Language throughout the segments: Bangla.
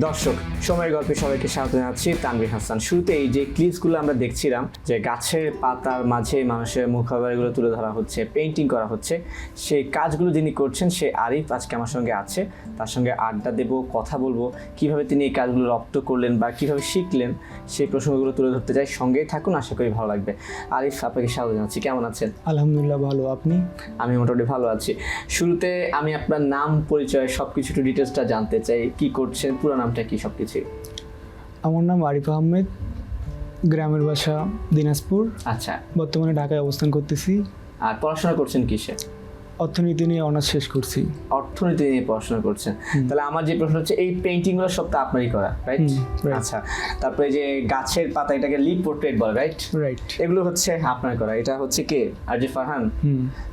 দর্শক সময়ের গল্পে সবাইকে স্বাগত জানাচ্ছি। তানভীর হাসান। শুরুতে এই যে ক্লিপসগুলো আমরা দেখছিলাম যে গাছের পাতার মাঝে মানুষের মুখাবয়বগুলো তুলে ধরা হচ্ছে, পেইন্টিং করা হচ্ছে, সেই কাজগুলো যিনি করছেন সে আরিফ আজকে আমার সঙ্গে আছে। তার সঙ্গে আড্ডা দেব, কথা বলবো, কিভাবে তিনি এই কাজগুলো রপ্ত করলেন বা কিভাবে শিখলেন সেই প্রসঙ্গগুলো তুলে ধরতে চাই। সঙ্গেই থাকুন, আশা করি ভালো লাগবে। আরিফ, আপনাকে স্বাগত জানাচ্ছি। কেমন আছেন? আলহামদুলিল্লাহ ভালো, আপনি? আমি মোটামুটি ভালো আছি। শুরুতে আমি আপনার নাম, পরিচয় সবকিছু একটু ডিটেলসটা জানতে চাই। কি করছেন, পুরো নামটা কি, সবকিছু? আমার নাম আরিফ আহমেদ, গ্রামের বাসা দিনাজপুর। আচ্ছা। বর্তমানে ঢাকায় অবস্থান করতেছি। আর পড়াশোনা করছেন কিসে? অর্থনীতি নিয়ে অনার্স শেষ করছি। অর্থনীতি নিয়ে পড়াশোনা করছেন। তাহলে আমার যে প্রশ্ন হচ্ছে, এই পেইন্টিংগুলো সব তো আপনারই করা, রাইট? আচ্ছা। তারপরে যে গাছের পাতা, এটাকে লিপ পোর্ট্রেট বলে, রাইট? রাইট। এগুলো হচ্ছে আপনার করা। এটা হচ্ছে কে? আরজে ফারহান।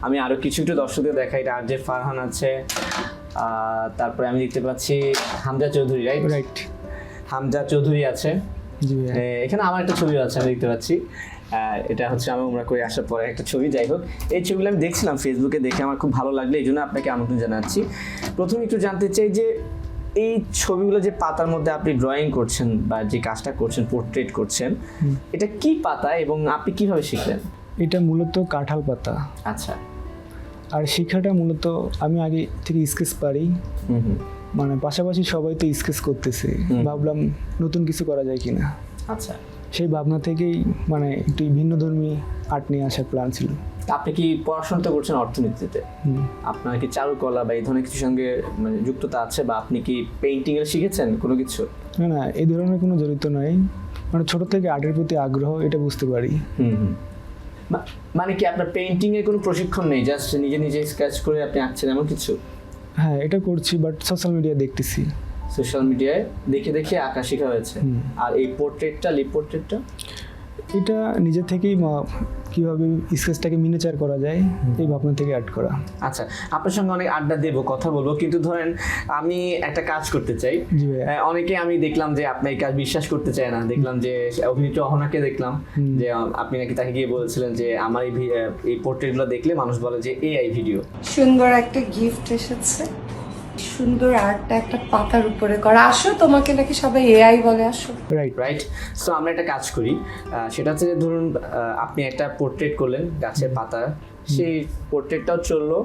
আমি আরো কিছু একটু দর্শকদের দেখাই। এটা আরজে ফারহান আছে, তারপরে আমি দেখতে পাচ্ছি হামজা চৌধুরী, রাইট? রাইট। হামজা চৌধুরী আছে। জি। এখানে আমার একটা ছবি আছে, আমি দেখতে পাচ্ছি। এটা হচ্ছে আমি উমরা করে আসার পরে একটা ছবি। যাই হোক, এই ছবিগুলো আমি দেখছিলাম ফেসবুকে, দেখে আমার খুব ভালো লাগলো, এই জন্য আপনাকে আমন্ত্রণ জানাচ্ছি। প্রথমে একটু জানতে চাই যে এই ছবিগুলো যে পাতার মধ্যে আপনি ড্রয়িং করছেন বা যে কাজটা করছেন, পোর্ট্রেট করছেন, এটা কি পাতা এবং আপনি কিভাবে শিখলেন? এটা মূলত কাঁঠাল পাতা। আচ্ছা। আর শিক্ষাটা মূলত আমি আগে থেকে স্কেচ পারি, মানে পাশাপাশি সবাই তো স্কেচ করতেছে, ভাবলাম নতুন কিছু করা যায় কিনা। আচ্ছা। সেই ভাবনা থেকেই মানে একটু ভিন্নধর্মী আর্ট নিয়ে আসার প্ল্যান ছিল। আপনি কি পড়াশোনা তো করছেন অর্থনীতিতে, আপনার কি চারুকলা বা এই ধরনের কিছুর সঙ্গে মানে যুক্ততা আছে, বা আপনি কি পেইন্টিং এর শিখেছেন কোনো কিছু? না, এই ধরনের কোনো জড়িত নাই, মানে ছোট থেকে আর্টের প্রতি আগ্রহ, এটা বুঝতে পারি। মানে কি আপনার পেইন্টিং এর কোনো প্রশিক্ষণ নেই, জাস্ট নিজে নিজে স্কেচ করে আপনি আঁকছেন এমন কিছু? হ্যাঁ, এটা করছি, বাট সোশ্যাল মিডিয়া দেখতেছি। সোশ্যাল মিডিয়ায় দেখে দেখে আঁকা শেখা হয়েছে। আর এই পোর্ট্রেটটা, লিপ পোর্ট্রেটটা, এটা নিজে থেকেই কিভাবে স্কেচটাকে মিনিচার করা যায় এই ভাবনা থেকে আর্ট করা। আচ্ছা, আপনার সঙ্গে অনেক আড্ডা দেবো, কথা বলবো, কিন্তু ধরেন আমি একটা কাজ করতে চাই। অনেকে আমি দেখলাম যে আপনি এই কাজ বিশ্বাস করতে চায় না। দেখলাম যে অভিনেত্রী অহনাকে দেখলাম যে আপনি নাকি তাকে গিয়ে বলেছিলেন যে আমার এই পোর্ট্রেটগুলো দেখলে মানুষ বলে যে এআই ভিডিও। সুন্দর একটা গিফট এসেছে, সুন্দর আর্টটা একটা পাতার উপরে করা। আসো, তোমাকে নাকি সবাই এআই বলে, আসো। রাইট। সো আমরা একটা কাজ করি, সেটা হচ্ছে যে ধরুন আপনি একটা পোর্ট্রেট করলেন গাছের পাতা, সেই পোর্ট্রেটটাও চললো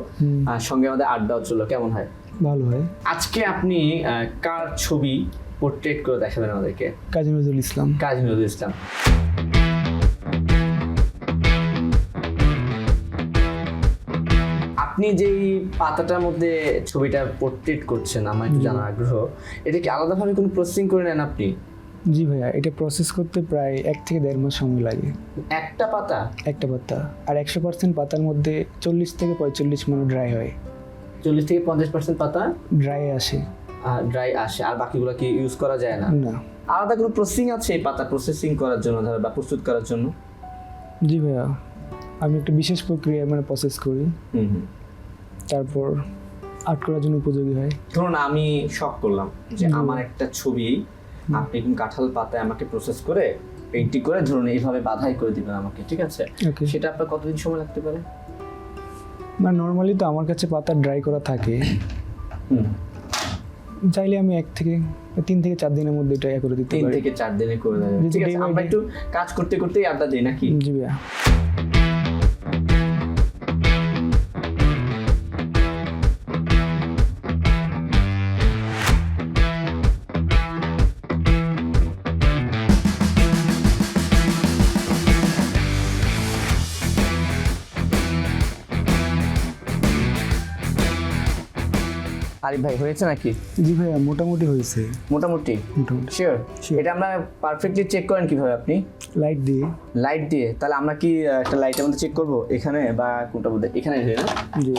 আর সঙ্গে আমাদের আড্ডাও চললো, কেমন হয়? ভালো হয়। আজকে আপনি কার ছবি পোর্ট্রেট করে দেখাবেন আমাদেরকে? কাজী নজরুল ইসলাম। কাজী নজরুল ইসলাম। আপনি যেই পাতাটার মধ্যে ছবিটা পোর্ট্রেট করছেন, আমার একটু জানার আগ্রহ, এটা কি আলাদাভাবে কোনো প্রসেসিং করে নেন আপনি? জি ভাইয়া, এটা প্রসেস করতে প্রায় 1 থেকে 1.5 মাস সময় লাগে। একটা পাতা? একটা পাতা। আর 100% পাতার মধ্যে 40 থেকে 45 মিনিট ড্রাই হয়। 40 থেকে 50% পাতা ড্রাই আসে। ড্রাই আসে, আর বাকিগুলো কি ইউজ করা যায় না? না। আলাদা কোনো প্রসেসিং আছে এই পাতা প্রসেসিং করার জন্য বা প্রস্তুত করার জন্য? জি ভাইয়া, আমি একটা বিশেষ প্রক্রিয়া মানে প্রসেস করি, তারপর আর্ট করার জন্য উপযোগী হয়। ধরুন আমি শখ করলাম যে আমার একটা ছবি আপনি কাঁঠাল পাতায় আমাকে প্রসেস করে পেইন্টিং করে ধরুন এইভাবে বাধাই করে দিবেন আমাকে, ঠিক আছে? সেটা আপনার কতদিন সময় লাগতে পারে? মানে নর্মালি তো আমার কাছে পাতা ড্রাই করা থাকে, চাইলে আমি 3 থেকে 4 দিনের মধ্যে এটা করে দিতে পারি। 3 থেকে 4 দিনে করে দেবেন, ঠিক আছে? আমরা একটু কাজ করতে করতেই আড্ডা দিই নাকি? জি ভাইয়া। আরিফ ভাই, হয়েছে নাকি? জি ভাইয়া, মোটামুটি হয়েছে। মোটামুটি শিওর? এটা আমরা পারফেক্টলি চেক করেন কিভাবে আপনি? লাইট দিয়ে। লাইট দিয়ে? তাহলে আমরা কি একটা লাইটের মধ্যে চেক করব এখানে, বা কোনটার মধ্যে? এখানে না? জি।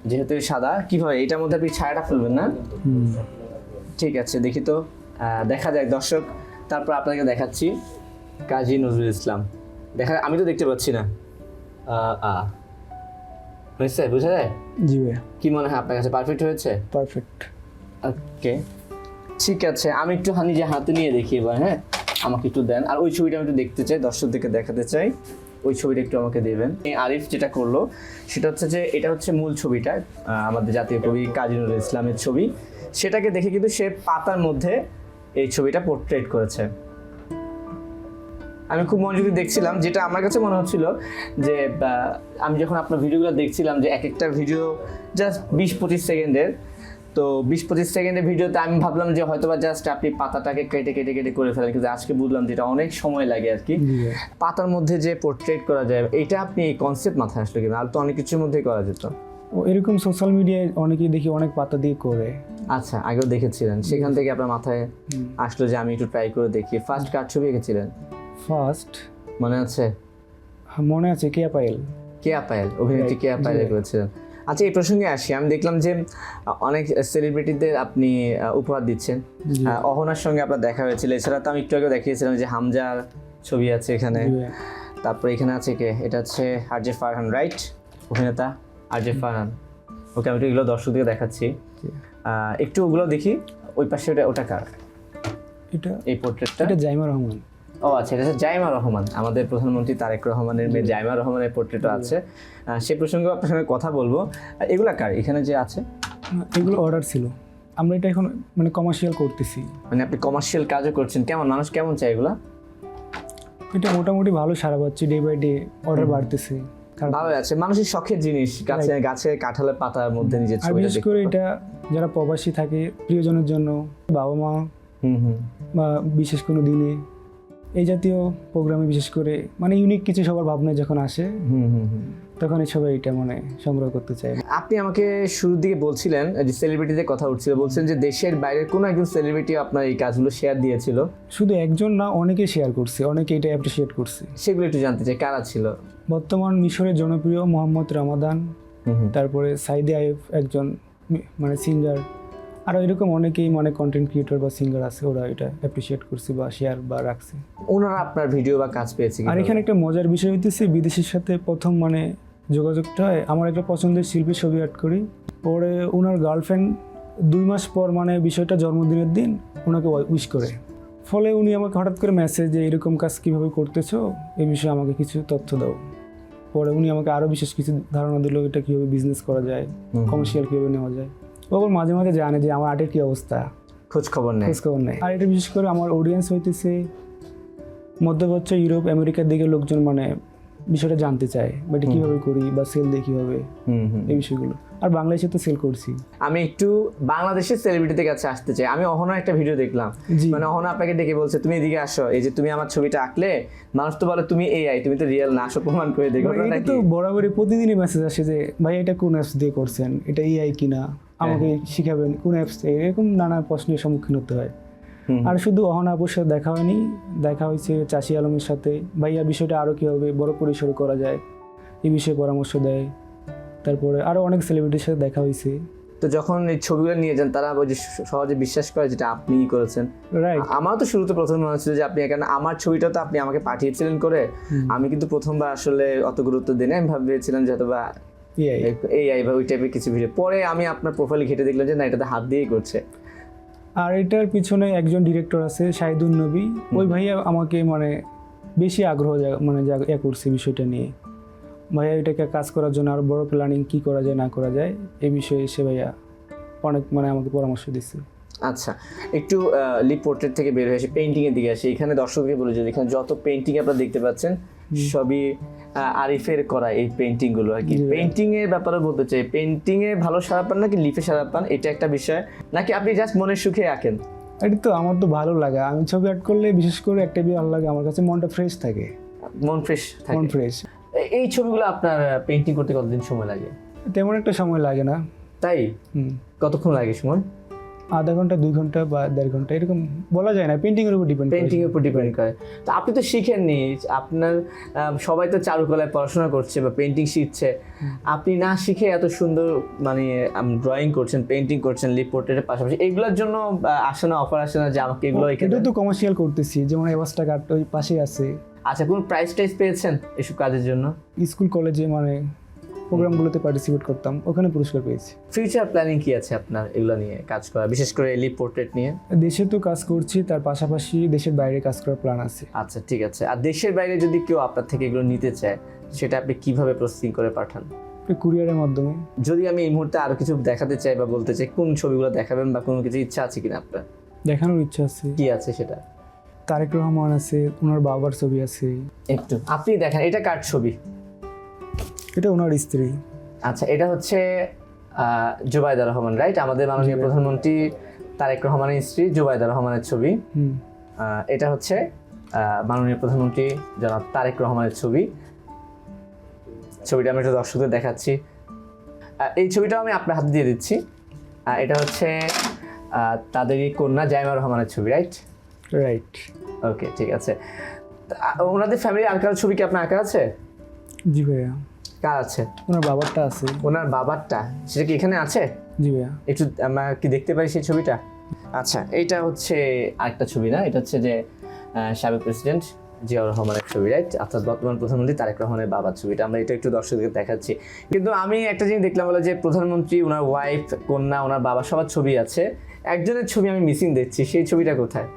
যেহেতু সাদা, কিভাবে এটার মধ্যে আপনি ছায়াটা ফেলবেন না? ঠিক আছে, দেখি তো, দেখা যাক দর্শক। তারপর আপনাকে দেখাচ্ছি কাজী নজরুল ইসলাম। আমি তো দেখতে পাচ্ছি না। হয়েছে? বুঝা যায়? জি ভাইয়া। কি মনে হয় আপনার কাছে পারফেক্ট হয়েছে? পারফেক্ট। ওকে, ঠিক আছে। আমি একটু নিজে হাতে নিয়ে দেখি এবার। হ্যাঁ, আমাকে একটু দেন। আর ওই ছবিটা আমি একটু দেখতে চাই, দর্শকদেরকে দেখাতে চাই। ওই ছবিটা একটু আমাকে দেবেন। আরিফ যেটা করলো সেটা হচ্ছে যে এটা হচ্ছে মূল ছবিটা, আমাদের জাতীয় কবি কাজী নজরুল ইসলামের ছবি। সেটাকে দেখে কিন্তু সে পাতার মধ্যে এই ছবিটা পোর্ট্রেট করেছে। আমি খুব মনোযোগী দেখছিলাম, যেটা আমার কাছে মনে হচ্ছিল যে আমি যখন আপনার ভিডিওগুলো দেখছিলাম যে এক একটা ভিডিও জাস্ট 20-25 সেকেন্ডের, তো 20-25 সেকেন্ডের ভিডিওতে আমি ভাবলাম যে হয়তোবা জাস্ট আপনি পাতাটাকে কেটে কেটে কেটে করে ফেলেন, কিন্তু আজকে বুঝলাম যে এটা অনেক সময় লাগে আর কি। পাতার মধ্যে যে পোর্ট্রেট করা যায়, এটা আপনি এই কনসেপ্ট মাথায় আসলো কিনা? আর তো অনেক কিছুর মধ্যেই করা যেত। ও এরকম সোশ্যাল মিডিয়ায় অনেকেই দেখি অনেক পাতা দিয়ে করে। আচ্ছা, আগেও দেখেছিলেন, সেখান থেকে আপনার মাথায় আসলো যে আমি একটু ট্রাই করে দেখি। ফার্স্ট কার ছবি এঁকেছিলেন? ফার্স্ট মনে আছে? মনে আছে, কেয়া পায়েল। কেয়া পায়েল, অভিনেত্রী কেয়া পায়েল করেছিলেন। আচ্ছা, এই প্রসঙ্গে আসি। আমি দেখলাম যে অনেক সেলিব্রিটিদের আপনি উপহার দিচ্ছেন। অহনার সঙ্গে আপনার দেখা হয়েছিল, এছাড়া তো আমি একটু আগে দেখিয়েছিলাম যে হামজার ছবি আছে এখানে। তারপরে এখানে আছে কে, এটা হচ্ছে আরজে ফারহান, রাইট? অভিনেতা আরজে ফারহান। ওকে, আমি একটু এগুলো দর্শকদের দেখাচ্ছি, একটু ওগুলো দেখি। ওই পাশে ওটা কার? এটা এই পোর্ট্রেটটা এটা জাইমা রহমান। ও আচ্ছা, এটা হচ্ছে জাইমা রহমান, আমাদের প্রধানমন্ত্রী তারেক রহমানের মেয়ে জাইমা রহমানের পোর্ট্রেটও আছে। সে প্রসঙ্গে আপনার সঙ্গে কথা বলবো। এগুলা কার এখানে যে আছে? এগুলো অর্ডার ছিল, আমরা এটা এখন মানে কমার্শিয়াল করতেছি। মানে আপনি কমার্শিয়াল কাজও করছেন? কেমন মানুষ কেমন চাই এগুলা? এটা মোটামুটি ভালো সারা পাচ্ছি, ডে বাই ডে অর্ডার বাড়তেছে। ভালো আছে, মানুষের শখের জিনিস, গাছে কাঁঠালের পাতার মধ্যে নিজের আর ছবিটা বিশেষ করে এটা যারা প্রবাসী থাকে প্রিয়জনের জন্য, বাবা মা বা বিশেষ কোনো দিনে এই জাতীয় প্রোগ্রামে বিশেষ করে মানে ইউনিক কিছু সবার ভাবনায় যখন আসে তখন এই সবাই এটা মানে সংগ্রহ করতে চায়। আপনি আমাকে শুরুর দিকে বলছিলেন যে সেলিব্রিটিদের কথা উঠছিল, বলছেন যে দেশের বাইরের কোনো একজন সেলিব্রিটি আপনার এই কাজগুলো শেয়ার দিয়েছিল। শুধু একজন না, অনেকে শেয়ার করছে, অনেকে এটা অ্যাপ্রিসিয়েট করছে। সেগুলো একটু জানতে চাই, কারা ছিল? বর্তমান মিশরের জনপ্রিয় মোহাম্মদ রামাদান, তারপরে সাইদে আইয়ুব একজন মানে সিঙ্গার, আরও এরকম অনেকেই মানে কন্টেন্ট ক্রিয়েটর বা সিঙ্গার আছে, ওরা এটা অ্যাপ্রিসিয়েট করছে বা শেয়ার বা রাখছে। ওনারা আপনার ভিডিও বা কাজ পেয়েছে? আর এখানে একটা মজার বিষয় হইতেছে, বিদেশের সাথে প্রথম মানে যোগাযোগটা হয়, আমার একটা পছন্দের শিল্পীর ছবি অ্যাড করি, পরে ওনার গার্লফ্রেন্ড 2 মাস পর মানে বিষয়টা জন্মদিনের দিন ওনাকে উইশ করে, ফলে উনি আমাকে হঠাৎ করে মেসেজ যে এরকম কাজ কীভাবে করতেছো, এই বিষয়ে আমাকে কিছু তথ্য দাও। পরে উনি আমাকে আরও বিশেষ কিছু ধারণা দিল, এটা কীভাবে বিজনেস করা যায়, কমার্শিয়াল কীভাবে নেওয়া যায়। ও আবার মাঝে মাঝে জানে যে আমার আর্টের কী অবস্থা, খোঁজ খবর নেই। আর এটা বিশেষ করে আমার অডিয়েন্স হইতেছে মধ্যপ্রাচ্য, ইউরোপ, আমেরিকার দিকে লোকজন মানে বিষয়টা জানতে চায় বা এটা কীভাবে করি বা সেল দিয়ে কীভাবে, এই বিষয়গুলো। আর বাংলাদেশে তো সেল করছি। আমি একটু বাংলাদেশের সেলিব্রিটিদের কাছে আসতে চাই। আমি অহনার একটা ভিডিও দেখলাম, মানে অহনা আপনাকে ডেকে বলছে তুমি এদিকে আসো, এই যে তুমি আমার ছবিটা আঁকলে, মানুষ তো বলে তুমি এআই, তুমি তো রিয়েল না, আসো প্রমাণ করে দেখো। এটা তো বরাবরই প্রতিদিনই মেসেজ আসে যে ভাই এটা কোন অ্যাপস দিয়ে করছেন, এটা এআই কিনা, আমাকে শিখাবেন কোন অ্যাপস, এরকম নানা প্রশ্নের সম্মুখীন হতে হয়। আর শুধু অহনা আপুর সাথে দেখা হয়নি, দেখা হয়েছে চাষি আলমের সাথে, ভাইয়া বিষয়টা আরও কীভাবে বড় পরিসরে করা যায় এই বিষয়ে পরামর্শ দেয়। তারপরে আরও অনেক সেলিব্রিটির সাথে দেখা হয়েছে। তো যখন এই ছবিগুলো নিয়ে যান, তারা ওই যে সহজে বিশ্বাস করে যেটা আপনিই করেছেন। রাইট, আমারও তো শুরুতে প্রথম মনে হচ্ছিল যে আপনি, কারণ আমার ছবিটা তো আপনি আমাকে পাঠিয়েছিলেন করে, আমি কিন্তু প্রথমবার আসলে অত গুরুত্ব দিই না, আমি ভাবছিলাম যে হয়তো বা এআই বা ওই টাইপের কিছু ভিডিও। পরে আমি আপনার প্রোফাইল ঘেটে দেখলাম যে না, এটাতে হাত দিয়েই করছে। আর এটার পিছনে একজন ডিরেক্টর আছে শাহিদুন নবী, ওই ভাইয়া আমাকে মানে বেশি আগ্রহ মানে করছে বিষয়টা নিয়ে, ভাইয়া এটাকে কাজ করার জন্য আরও বড় প্ল্যানিং কী করা যায় না করা যায় এই বিষয়ে সে ভাইয়া অনেক মানে আমাকে পরামর্শ দিচ্ছে। আচ্ছা, একটু লিপ পোর্ট্রেট থেকে বের হয়ে আসি, পেইন্টিং এর দিকে আসি। এখানে দর্শককে বলে যে এখানে যত পেইন্টিং আপনারা দেখতে পাচ্ছেন সবই আরিফের করা এই পেইন্টিং গুলো আর কি। পেইন্টিং এর ব্যাপারে বলতে চাই, পেইন্টিং এ ভালো সাড়া পান নাকি লিপে সাড়া পান, এটা একটা বিষয়, নাকি আপনি জাস্ট মনের সুখে আঁকেন? এটা তো আমার তো ভালো লাগে, আমি ছবি আর্ট করলে বিশেষ করে একটা ভালো লাগে, আমার কাছে মনটা ফ্রেশ থাকে, মন ফ্রেশ থাকে, মন ফ্রেশ। এই ছবিগুলো আপনার পেইন্টিং করতে কতদিন সময় লাগে? তেমন একটা সময় লাগে না। তাই? কতক্ষণ লাগে সময়? আধা ঘন্টা, 2 ঘন্টা বা 1.5 ঘন্টা, এরকম বলা যায় না, পেইন্টিং এর উপর ডিপেন্ড করে। পেইন্টিং এর উপর ডিপেন্ড করে। তো আপনি তো শিখেননি, আপনার সবাই তো চারুকলায় পড়াশোনা করছে বা পেইন্টিং শিখছে, আপনি না শিখে এত সুন্দর মানে ড্রয়িং করছেন, পেইন্টিং করছেন, লিপ পোর্ট্রেটের পাশাপাশি, এইগুলোর জন্য আসে না, অফার আসে না যে আমাকে এগুলো? এটা তো কমার্শিয়াল করতেছি, যেমন এভাস্টা কার্ড ওই পাশেই আছে। আচ্ছা, কোন প্রাইস টাইস পেয়েছেন এসব কাজের জন্য? স্কুল কলেজে মানে প্রোগ্রামগুলোতে পার্টিসিপেট করতাম, ওখানে পুরস্কার পেয়েছি। ফিউচার প্ল্যানিং কি আছে আপনার এগুলো নিয়ে কাজ করা, বিশেষ করে লিপ পোর্ট্রেট নিয়ে? দেশে তো কাজ করছি, তার পাশাপাশি দেশের বাইরে কাজ করার প্ল্যান আছে। আচ্ছা, ঠিক আছে। আর দেশের বাইরে যদি কেউ আপনার থেকে এগুলো নিতে চায়, সেটা আপনি কিভাবে প্রসেসিং করে পাঠান? কুরিয়ারের মাধ্যমে। যদি আমি এই মুহূর্তে আরো কিছু দেখাতে চাই বা বলতে চাই, কোন ছবিগুলো দেখাবেন বা কোনো কিছু ইচ্ছা আছে কিনা আপনার? দেখানোর ইচ্ছা আছে। কি আছে সেটা? তারেক রহমান আছে, ওনার বাবার ছবি আছে। একটু আপনি দেখেন, এটা কার ছবি? এটা ওনার স্ত্রী। আচ্ছা, এটা হচ্ছে জুবাইদা রহমান, রাইট? আমাদের মাননীয় প্রধানমন্ত্রী তারেক রহমানের স্ত্রী জুবাইদা রহমানের ছবি। এটা হচ্ছে মাননীয় প্রধানমন্ত্রী জনাব তারেক রহমানের ছবি। ছবিটা আমি একটু দর্শকদের দেখাচ্ছি। এই ছবিটাও আমি আপনার হাতে দিয়ে দিচ্ছি। এটা হচ্ছে তাদেরই কন্যা জাইমা রহমানের ছবি, রাইট? রাইট। ওকে, ঠিক আছে। ওনাদের ফ্যামিলি আর কারো ছবি কি আপনার আঁকা আছে? জি ভাইয়া। কার আছে? ওনার বাবারটা আছে। ওনার বাবারটা, সেটা কি এখানে আছে? জি ভাইয়া। একটু আমরা কি দেখতে পাই সেই ছবিটা? আচ্ছা, এইটা হচ্ছে আরেকটা ছবি না, এটা হচ্ছে যে সাবেক প্রেসিডেন্ট জিয়াউর রহমানের ছবি, রাইট? অর্থাৎ বর্তমান প্রধানমন্ত্রী তারেক রহমানের বাবার ছবিটা। আমরা এটা একটু দর্শকদের দেখাচ্ছি। কিন্তু আমি একটা জিনিস দেখলাম বলে যে প্রধানমন্ত্রী, ওনার ওয়াইফ, কন্যা, ওনার বাবা সবার ছবি আছে, একজনের ছবি আমি মিসিং দেখছি। সেই ছবিটা কোথায়?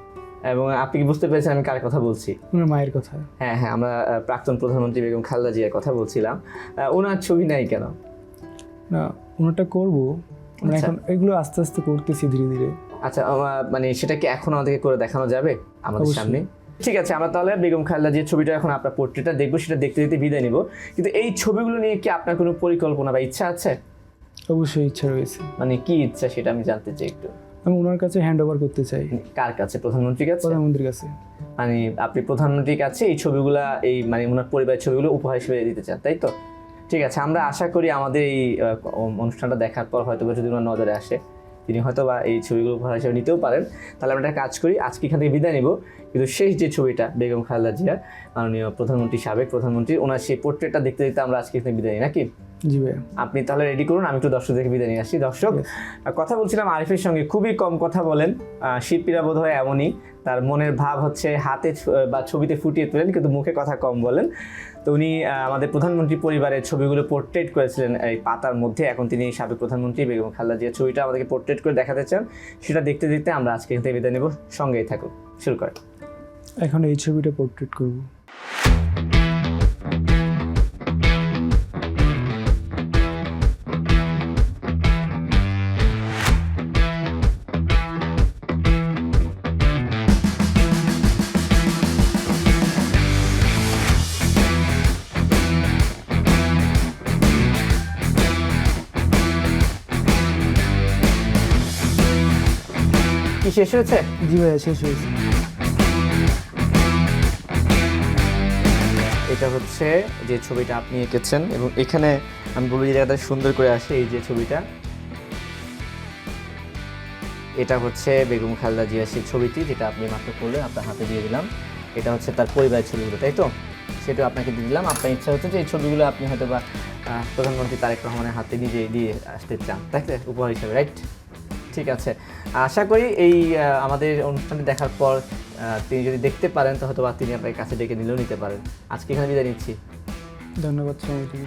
এবং আপনি কি বুঝতে পেরেছেন আমি কার কথা বলছি? ওনার মায়ের কথা। হ্যাঁ হ্যাঁ, আমরা প্রাক্তন প্রধানমন্ত্রী বেগম খালেদা জিয়ার কথা বলছিলাম। ওনার ছবি নাই কেন? না, ওনারটা করবো, আমরা আচ্ছা। এখন এগুলো আস্তে আস্তে করতেছি ধীরে ধীরে। আচ্ছা, মানে সেটা কি এখন আমাদেরকে করে দেখানো যাবে আমাদের অবশ্যই। সামনে? ঠিক আছে, আমরা তাহলে বেগম খালেদা জিয়ার ছবিটা এখন আপনার পোর্ট্রেটটা দেখবো, সেটা দেখতে দেখতে বিদায় নিব। কিন্তু এই ছবিগুলো নিয়ে কি আপনার কোনো পরিকল্পনা বা ইচ্ছা আছে? অবশ্যই ইচ্ছা রয়েছে। মানে কি ইচ্ছা সেটা আমি জানতে চাই একটু। আমি ওনার কাছে হ্যান্ড ওভার করতে চাই। কার কাছে? প্রধানমন্ত্রীর কাছে? প্রধানমন্ত্রীর কাছে। মানে আপনি প্রধানমন্ত্রীর কাছে এই ছবিগুলা, এই মানে ওনার পরিবারের ছবিগুলো উপহার হিসেবে দিতে চান, তাই তো? ঠিক আছে, আমরা আশা করি আমাদের এই অনুষ্ঠানটা দেখার পর হয়তো যদি ওনার নজরে আসে, তিনি হয়তো বা এই ছবিগুলো উপহার হিসেবে নিতেও পারেন। তাহলে আমরা একটা কাজ করি, আজকে এখান থেকে বিদায় নিব, কিন্তু শেষ যে ছবিটা বেগম খালেদা জিয়া, মাননীয় প্রধানমন্ত্রী, সাবেক প্রধানমন্ত্রী, ওনার সেই পোর্ট্রেটটা দেখতে দেখতে আমরা আজকে এখানে বিদায় নিই, নাকি? জি ভাইয়া। আপনি তাহলে রেডি করুন, আমি একটু দর্শকদেরকে বিদায় নিয়ে আসি। দর্শক, কথা বলছিলাম আরিফের সঙ্গে, খুবই কম কথা বলেন। শিল্পীরা বোধ হয় এমনই, তার মনের ভাব হচ্ছে হাতে বা ছবিতে ফুটিয়ে তোলেন, কিন্তু মুখে কথা কম বলেন। তো উনি আমাদের প্রধানমন্ত্রী পরিবারের ছবিগুলো পোর্ট্রেট করেছিলেন এই পাতার মধ্যে। এখন তিনি সাবেক প্রধানমন্ত্রী বেগম খালেদা জিয়ার ছবিটা আমাদেরকে পোর্ট্রেট করে দেখাতে চান। সেটা দেখতে দেখতে আমরা আজকে এখান থেকে বিদায় নেব। সঙ্গেই থাকুন, শুরু করেন। এখন এই ছবিটা পোর্ট্রেট করব। কি শেষ হয়েছে? জি ভাইয়া, শেষ হয়েছে। এটা হচ্ছে যে ছবিটা আপনি এঁকেছেন, এবং এখানে আমি বলি যে জায়গাটা সুন্দর করে আসে, এই যে ছবিটা, এটা হচ্ছে বেগম খালেদা জিয়ার সেই ছবিটি যেটা আপনি মাত্র করলেন, আপনার হাতে দিয়ে দিলাম। এটা হচ্ছে তার পরিবারের ছবিগুলো, তাই তো? সেটা আপনাকে দিয়ে দিলাম। আপনার ইচ্ছা হচ্ছে যে এই ছবিগুলো আপনি হয়তো বা প্রধানমন্ত্রী তারেক রহমানের হাতে নিজে দিয়ে আসতে চান, তাই তো, উপহার হিসেবে, রাইট? ঠিক আছে, আশা করি এই আমাদের অনুষ্ঠানটি দেখার পর তিনি যদি দেখতে পারেন তো হয়তো বা তিনি আপনার কাছে ডেকে নিলেও নিতে পারেন। আজকে এখানে বিদায় নিচ্ছি। ধন্যবাদ সবাইকে।